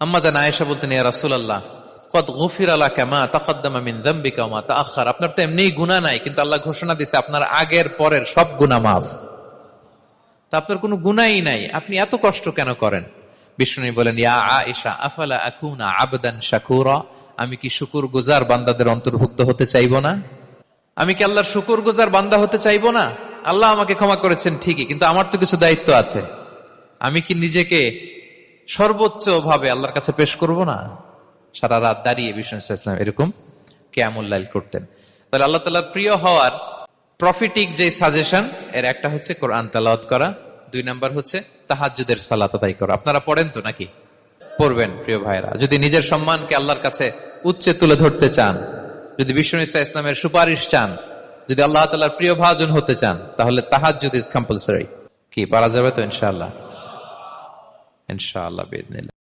আম্মা জান আয়েশা বলতেন, ইয়া রাসূলুল্লাহ কদ গুফিরা লাকা মা তাকদ্দামা মিন যামবিকা ওয়া মা তাআখার। আপনার তো এমনিই গুনাহ নাই, কিন্তু আল্লাহ ঘোষণা দিয়েছে আপনার আগের পরের সব গুনাহ মাফ। তা আপনার কোনো গুনাহই নাই, আপনি এত কষ্ট কেন করেন? বিষ্ণু বলেন, ইয়া আয়েশা আফালা আকুনা আবদান শাকুরা, আমি কি শুকরগুজার বান্দাদের অন্তর্ভুক্ত হতে চাইবো না? আমি কি আল্লাহর শুকরগুজার বান্দা হতে চাইবো না? আল্লাহ আমাকে ক্ষমা করেছেন ঠিকই, কিন্তু আমার তো কিছু দায়িত্ব আছে। আমি কি নিজেকে সর্বোচ্চ ভাবে আল্লাহর কাছে পেশ করব না? সারা রাত দাঁড়িয়ে বিষ্ণু ইসলাম এরকম কিয়ামুল লাইল করতেন। তাহলে আল্লাহ তাআলার প্রিয় হওয়ার প্রফিটিক যে সাজেশন, এর একটা হচ্ছে কোরআন তেলাওয়াত করা, 2 নাম্বার হচ্ছে তাহাজ্জুদের সালাত আদায় করা। আপনারা পড়েন তো নাকি? পড়বেন প্রিয় ভাইরা। যদি নিজের সম্মানকে আল্লাহর কাছে উচ্চে তুলে ধরতে চান, যদি বিষ্ণু ইসলামের সুপারিশ চান, যদি আল্লাহ তাআলার প্রিয় ভাজন হতে চান, তাহলে তাহাজ্জুদ ইজ কম্পালসরি। কি পারা যাবে তো? ইনশাআল্লাহ, ইনশাআল্লাহ বিইذنিল্লাহ।